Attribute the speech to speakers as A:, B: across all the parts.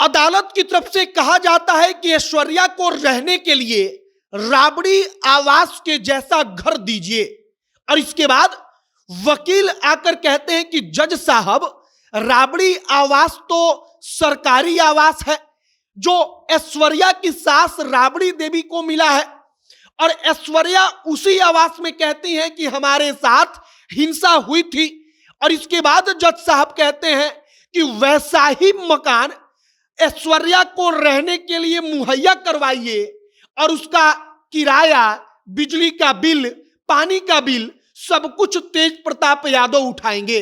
A: अदालत की तरफ से कहा जाता है कि ऐश्वर्या को रहने के लिए राबड़ी आवास के जैसा घर दीजिए, और इसके बाद वकील आकर कहते हैं कि जज साहब, राबड़ी आवास तो सरकारी आवास है जो ऐश्वर्या की सास राबड़ी देवी को मिला है, और ऐश्वर्या उसी आवास में कहती हैं कि हमारे साथ हिंसा हुई थी। और इसके बाद जज साहब कहते हैं कि वैसा ही मकान ऐश्वर्या को रहने के लिए मुहैया करवाइए, और उसका किराया, बिजली का बिल, पानी का बिल सब कुछ तेज प्रताप यादव उठाएंगे।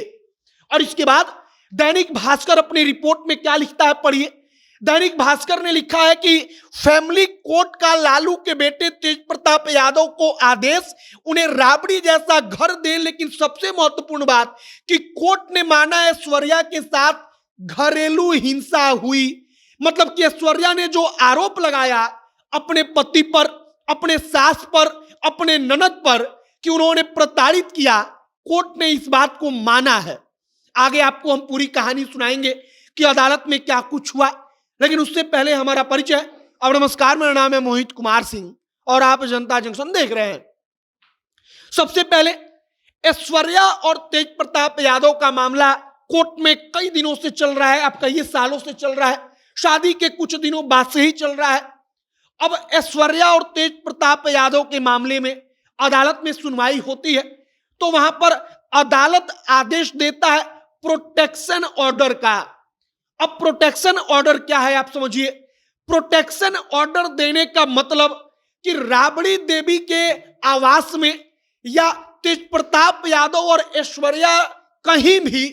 A: और इसके बाद दैनिक भास्कर अपनी रिपोर्ट में क्या लिखता है, पढ़िए। दैनिक भास्कर ने लिखा है कि फैमिली कोर्ट का लालू के बेटे तेज प्रताप यादव को आदेश, उन्हें राबड़ी जैसा घर दें। लेकिन सबसे महत्वपूर्ण बात कि कोर्ट ने माना ऐश्वर्या के साथ घरेलू हिंसा हुई। मतलब कि ऐश्वर्या ने जो आरोप लगाया अपने पति पर, अपने सास पर, अपने ननद पर कि उन्होंने प्रताड़ित किया, कोर्ट ने इस बात को माना है। आगे आपको हम पूरी कहानी सुनाएंगे कि अदालत में क्या कुछ हुआ, लेकिन उससे पहले हमारा परिचय। अब नमस्कार, मेरा नाम है मोहित कुमार सिंह और आप जनता जंक्शन देख रहे हैं। सबसे पहले ऐश्वर्या और तेज प्रताप यादव का मामला कोर्ट में कई दिनों से चल रहा है, आप कहिए सालों से चल रहा है, शादी के कुछ दिनों बाद से ही चल रहा है। अब ऐश्वर्या और तेज प्रताप यादव के मामले में अदालत में सुनवाई होती है, तो वहां पर अदालत आदेश देता है प्रोटेक्शन ऑर्डर का। अब प्रोटेक्शन ऑर्डर क्या है आप समझिए। प्रोटेक्शन ऑर्डर देने का मतलब कि राबड़ी देवी के आवास में या तेज प्रताप यादव और ऐश्वर्या कहीं भी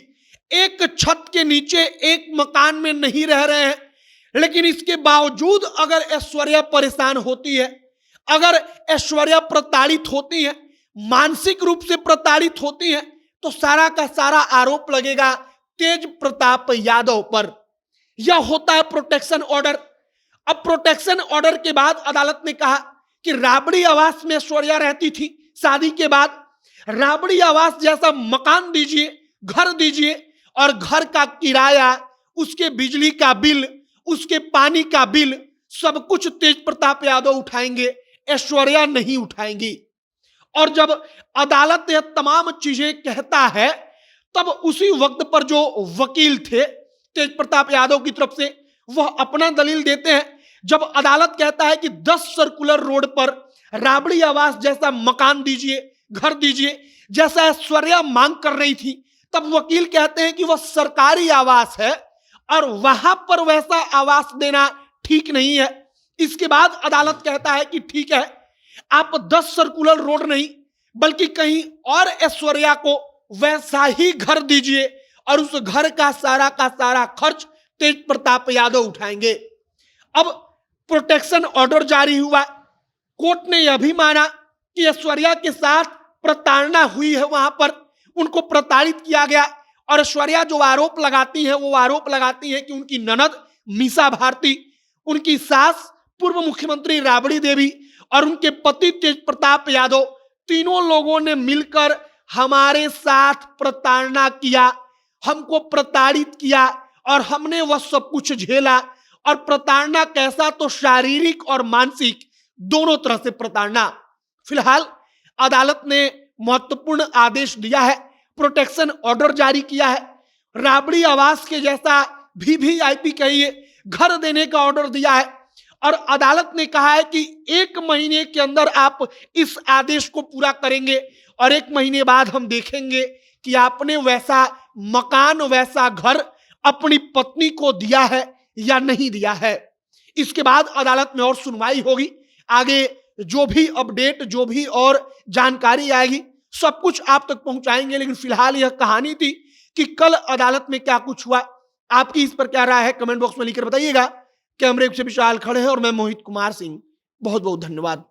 A: एक छत के नीचे एक मकान में नहीं रह रहे हैं, लेकिन इसके बावजूद अगर ऐश्वर्या परेशान होती है, अगर ऐश्वर्या प्रताड़ित होती है, मानसिक रूप से प्रताड़ित होती है, तो सारा का सारा आरोप लगेगा तेज प्रताप यादव पर। यह होता है प्रोटेक्शन ऑर्डर। अब प्रोटेक्शन ऑर्डर के बाद अदालत ने कहा कि राबड़ी आवास में ऐश्वर्या रहती थी, शादी के बाद राबड़ी आवास जैसा मकान दीजिए, घर दीजिए, और घर का किराया, उसके बिजली का बिल, उसके पानी का बिल सब कुछ तेज प्रताप यादव उठाएंगे, ऐश्वर्या नहीं उठाएंगी। और जब अदालत यह तमाम चीजें कहता है, तब उसी वक्त पर जो वकील थे तेज प्रताप यादव की तरफ से, वह अपना दलील देते हैं। जब अदालत कहता है कि 10 सर्कुलर रोड पर राबड़ी आवास जैसा मकान दीजिए, घर दीजिए, जैसा ऐश्वर्या मांग कर रही थी, तब वकील कहते हैं कि वह सरकारी आवास है और वहां पर वैसा आवास देना ठीक नहीं है। इसके बाद अदालत कहता है कि ठीक है, आप 10 सर्कुलर रोड नहीं बल्कि कहीं और ऐश्वर्या को वैसा ही घर दीजिए, और उस घर का सारा खर्च तेज प्रताप यादव उठाएंगे। अब प्रोटेक्शन ऑर्डर जारी हुआ। कोर्ट ने यह भी माना कि ऐश्वर्या के साथ प्रताड़ना हुई है, वहां पर उनको प्रताड़ित किया गया। और ऐश्वर्या जो आरोप लगाती है, वो आरोप लगाती है कि उनकी ननद मीसा भारती, उनकी सास पूर्व मुख्यमंत्री राबड़ी देवी और उनके पति तेज प्रताप यादव, तीनों लोगों ने मिलकर हमारे साथ प्रताड़ना किया, हमको प्रताड़ित किया, और हमने वह सब कुछ झेला। और प्रताड़ना कैसा, तो शारीरिक और मानसिक दोनों तरह से प्रताड़ना। फिलहाल अदालत ने महत्वपूर्ण आदेश दिया है, प्रोटेक्शन ऑर्डर जारी किया है, राबड़ी आवास के जैसा वीवीआईपी कहिए घर देने का ऑर्डर दिया है, और अदालत ने कहा है कि 1 महीने के अंदर आप इस आदेश को पूरा करेंगे, और 1 महीने बाद हम देखेंगे कि आपने वैसा मकान, वैसा घर अपनी पत्नी को दिया है या नहीं दिया है। इसके बाद अदालत में और सुनवाई होगी। आगे जो भी अपडेट, जो भी और जानकारी आएगी, सब कुछ आप तक पहुंचाएंगे। लेकिन फिलहाल यह कहानी थी कि कल अदालत में क्या कुछ हुआ। आपकी इस पर क्या राय है, कमेंट बॉक्स में लिखकर बताइएगा। कैमरे से विशाल खड़े हैं और मैं मोहित कुमार सिंह। बहुत बहुत धन्यवाद।